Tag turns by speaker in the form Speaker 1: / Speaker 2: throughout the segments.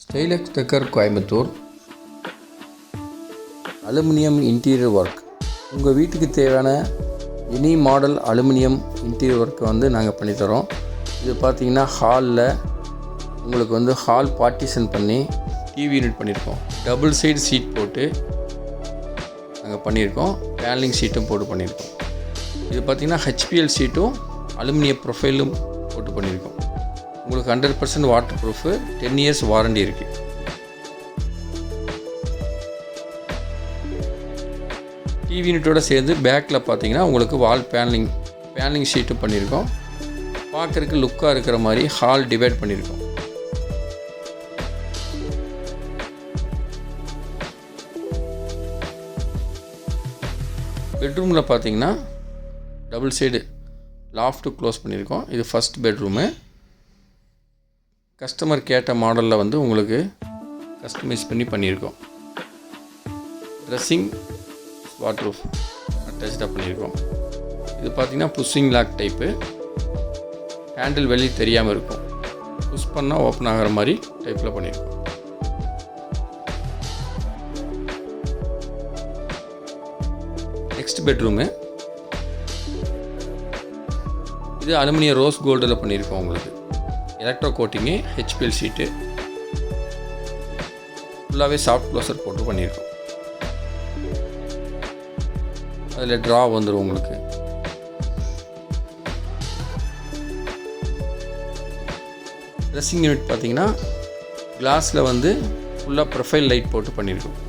Speaker 1: ஸ்டைலக்ஸ் decor Coimbatore. Aluminium interior work. உங்கள் வீட்டுக்கு தேவையான எனி மாடல் அலுமினியம் இன்டீரியர் ஒர்க்கை நாங்கள் பண்ணித்தரோம். இது பார்த்திங்கன்னா ஹாலில் உங்களுக்கு ஹால் பார்ட்டிஷன் பண்ணி டிவி யூனிட் பண்ணியிருக்கோம். டபுள் சைடு சீட் போட்டு நாங்கள் பண்ணியிருக்கோம். பேனலிங் ஷீட்டும் போட்டு பண்ணியிருக்கோம். இது பார்த்திங்கன்னா HPL ஷீட்டும் அலுமினியம் ப்ரொஃபைலும் போட்டு பண்ணியிருக்கோம். உங்களுக்கு 100% வாட்டர் ப்ரூஃபு, 10 இயர்ஸ் வாரண்டி இருக்குது. டிவி யூனிட்டோடு சேர்ந்து பேக்கில் பார்த்தீங்கன்னா உங்களுக்கு வால் பேனலிங் ஷீட்டும் பண்ணியிருக்கோம். பார்க்குறதுக்கு லுக்காக இருக்கிற மாதிரி ஹால் டிவைட் பண்ணியிருக்கோம். பெட்ரூமில் பார்த்தீங்கன்னா டபுள் சைடு லாஃப்ட்டு க்ளோஸ் பண்ணியிருக்கோம். இது ஃபஸ்ட் பெட்ரூமு. கஸ்டமர் கேட்ட மாடலில் உங்களுக்கு கஸ்டமைஸ் பண்ணியிருக்கோம். ட்ரெஸ்ஸிங் வாட்ரூஃப் அட்டாச்சாக பண்ணியிருக்கோம். இது பார்த்திங்கன்னா புஷ்ஷிங் லாக் டைப்பு. ஹேண்டில் வெளியே தெரியாமல் இருக்கும். புஷ் பண்ணால் ஓப்பன் ஆகிற மாதிரி டைப்பில் பண்ணியிருக்கோம். Next bedroom. இது அலுமினியம் ரோஸ் கோல்டில் பண்ணியிருக்கோம். உங்களுக்கு எலக்ட்ரோ கோட்டிங்கு, HPL ஷீட்டு, ஃபுல்லாகவே சாஃப்ட் க்ளோசர் போட்டு பண்ணியிருக்கோம். அதில் ட்ரா வந்துடும் உங்களுக்கு. ட்ரெஸ்ஸிங் யூனிட் பார்த்தீங்கன்னா கிளாஸில் ஃபுல்லாக ப்ரொஃபைல் லைட் போட்டு பண்ணியிருக்கோம்.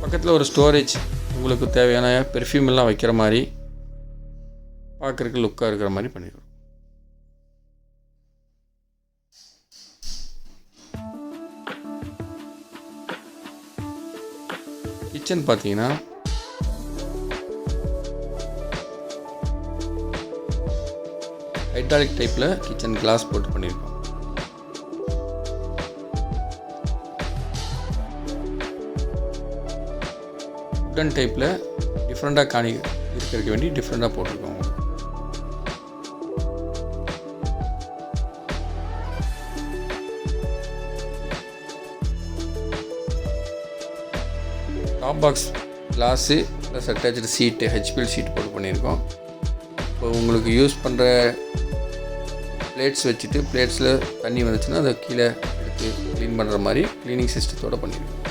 Speaker 1: பக்கத்தில் ஒரு ஸ்டோரேஜ் உங்களுக்கு தேவையான பெர்ஃப்யூம் எல்லாம் வைக்கிற மாதிரி பார்க்குறதுக்கு லுக்காக இருக்கிற மாதிரி பண்ணியிருக்கோம். கிச்சன் பார்த்தீங்கன்னா ஹைட்ராலிக் டைப்பில் கிச்சன் கிளாஸ் போட்டு பண்ணியிருக்கோம். உட்டன் டைப்பில் டிஃப்ரெண்ட்டாக இருக்கிறதுக்கு வேண்டி டிஃப்ரெண்ட்டாக போட்டிருக்கோம். Top box glass plus attach seat, HPL sheet போட்டு பண்ணியிருக்கோம். இப்போ உங்களுக்கு யூஸ் பண்ணுற பிளேட்ஸ் வச்சுட்டு பிளேட்ஸில் தண்ணி வந்துச்சுன்னா அதை கீழே எடுத்து க்ளீன் பண்ணுற மாதிரி க்ளீனிங் சிஸ்டத்தோடு பண்ணியிருக்கோம்.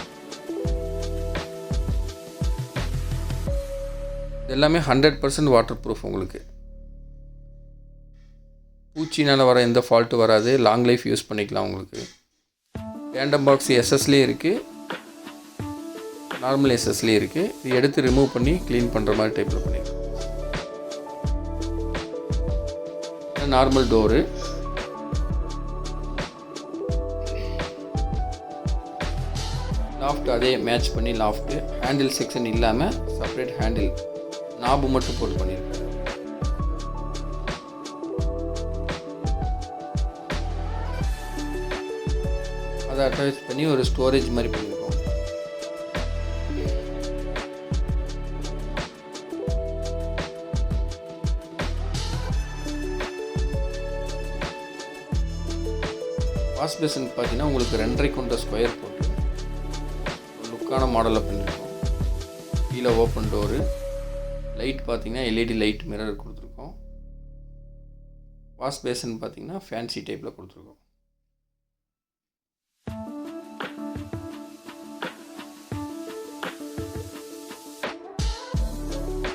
Speaker 1: இது எல்லாமே 100% வாட்டர் ப்ரூஃப். உங்களுக்கு பூச்சினால் வர எந்த ஃபால்ட்டு வராது. லாங் லைஃப் யூஸ் பண்ணிக்கலாம். உங்களுக்கு டேண்டம் பாக்ஸ் SSலேயே இருக்குது, நார்மல் SSலேயே இருக்குது. இது எடுத்து ரிமூவ் பண்ணி க்ளீன் பண்ணுற மாதிரி டைப்பில் பண்ணிக்கலாம். Normal door. லாஃப்ட் அதே மேட்ச் பண்ணி லாஃப்ட்டு. ஹேண்டில் செக்ஷன் இல்லாமல் செப்பரேட் ஹேண்டில் நாபு மட்டும் போட்டு பண்ணியிருக்கோம். அதை அட்டாச் பண்ணி ஒரு ஸ்டோரேஜ் மாதிரி பண்ணியிருக்கோம். வாஷ் பேசன் பார்த்தீங்கன்னா உங்களுக்கு 2.5 கொண்ட ஸ்கொயர் போட்டு லுக்கான மாடலில் பண்ணியிருக்கோம். கீழே ஓப்பன் டோரு. லைட் பார்த்தீங்கன்னா LED லைட் மிரர் கொடுத்துருக்கோம். வாஷ் பேசன் பார்த்தீங்கன்னா ஃபேன்சி டைப்பில் கொடுத்துருக்கோம்.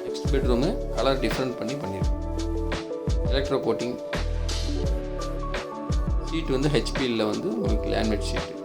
Speaker 1: நெக்ஸ்ட் பெட்ரூமு கலர் டிஃப்ரெண்ட் பண்ணியிருக்கோம். எலக்ட்ரோ கோட்டிங் ஷீட் HPL உங்களுக்கு லேமினேட் ஷீட்டு.